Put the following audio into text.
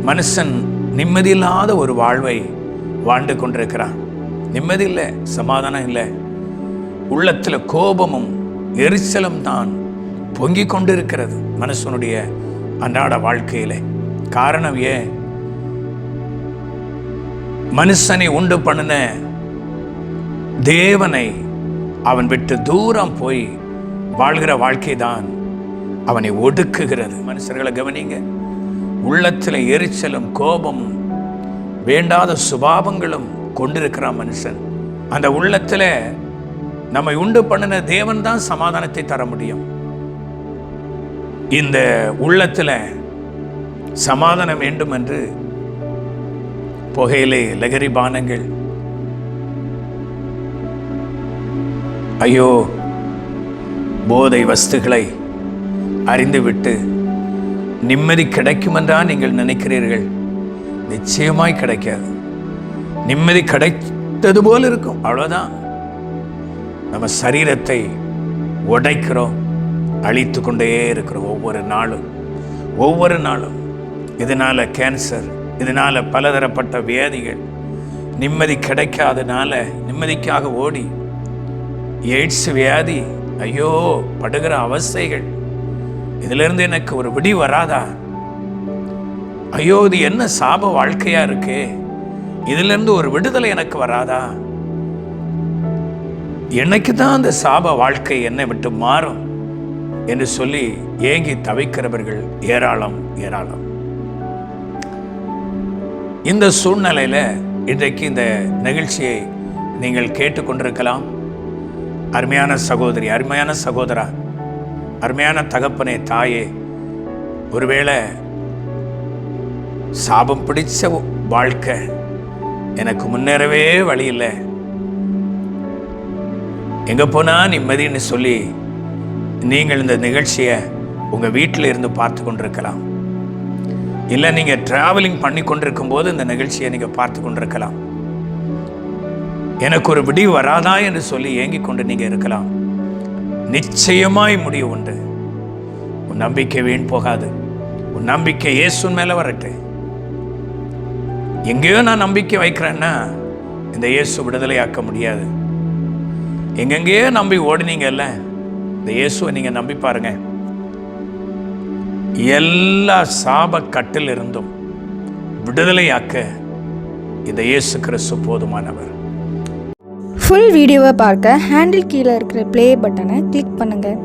மனுஷன் நிம்மதியில்லாத ஒரு வாழ்வை வாழ்ந்து கொண்டிருக்கிறான். நிம்மதி இல்லை, சமாதானம் இல்லை, உள்ளத்தில் கோபமும் எரிச்சலும் தான் பொங்கிக் கொண்டிருக்கிறது மனுஷனுடைய அன்றாட வாழ்க்கையிலே. காரணம் ஏன்? மனுஷனை உண்டு பண்ணின தேவனை அவன் விட்டு தூரம் போய் வாழ்கிற வாழ்க்கை தான் அவனை ஒடுக்குகிறது. மனுஷர்களை கவனிங்க, உள்ளத்தில் எரிச்சலும் கோபமும் வேண்டாத சுபாவங்களும் கொண்டிருக்கிறான் மனுஷன். அந்த உள்ளத்தில் நம்மை உண்டு பண்ணின தேவன் தான் சமாதானத்தை தர முடியும். இந்த உள்ளத்தில் சமாதானம் வேண்டும் என்று புகையிலை, லகரி பானங்கள், ஐயோ போதை வஸ்துகளை அறிந்துவிட்டு நிம்மதி கிடைக்கும் என்றா நீங்கள் நினைக்கிறீர்கள்? நிச்சயமாய் கிடைக்காது. நிம்மதி கிடைத்தது போல் இருக்கும், அவ்வளோதான். நம்ம சரீரத்தை உடைக்கிறோம், அழித்து கொண்டே இருக்கிறோம் ஒவ்வொரு நாளும். இதனால கேன்சர், இதனால பலதரப்பட்ட வியாதிகள், நிம்மதி கிடைக்காதனால நிம்மதிக்காக ஓடி எய்ட்ஸ் வியாதி, ஐயோ படுகிற அவஸ்தைகள், இதிலிருந்து எனக்கு ஒரு விடி வராதா? ஐயோ இது என்ன சாப வாழ்க்கையா இருக்கு, இதிலிருந்து ஒரு விடுதலை எனக்கு வராதா? என்னைக்கு தான் அந்த சாப வாழ்க்கை என்னை விட்டு மாறும் என்று சொல்லி ஏங்கி தவிக்கிறவர்கள் ஏராளம். இந்த சூழ்நிலையில் இன்றைக்கு இந்த நிகழ்ச்சியை நீங்கள் கேட்டுக்கொண்டிருக்கலாம். அருமையான சகோதரி, அருமையான சகோதரா, அருமையான தகப்பனே, தாயே, ஒருவேளை சாபம் பிடிச்ச வாழ்க்கை, எனக்கு முன்னேறவே வழி இல்லை, எங்க போனா நிம்மதின்னு சொல்லி நீங்கள் இந்த நிகழ்ச்சியை உங்க வீட்டில் இருந்து பார்த்து கொண்டிருக்கலாம். இல்லை நீங்க டிராவலிங் பண்ணி கொண்டிருக்கும் போது இந்த நிகழ்ச்சியை நீங்க பார்த்து கொண்டிருக்கலாம். எனக்கு ஒரு விடிவு வராதா என்று சொல்லி ஏங்கிக் கொண்டு நீங்க இருக்கலாம். நிச்சயமாய் முடிவு உண்டு. உன் நம்பிக்கை வீண் போகாது. உன் நம்பிக்கை இயேசு மேல வரட்டு. எங்கேயோ நான் நம்பிக்கை வைக்கிறேன்னா இந்த இயேசு விடுதலையாக்க முடியாது. எங்கெங்கேயோ நம்பி ஓடினீங்கல்ல, இந்த இயேசுவை நீங்க நம்பி பாருங்க. எல்லா சாப கட்டில் இருந்தும் விடுதலையாக்க இந்த இயேசு கிறிஸ்து போதுமானவர். ஃபுல் வீடியோவை பார்க்க ஹேண்டில் கீழே இருக்கிற ப்ளே பட்டனை கிளிக் பண்ணுங்கள்.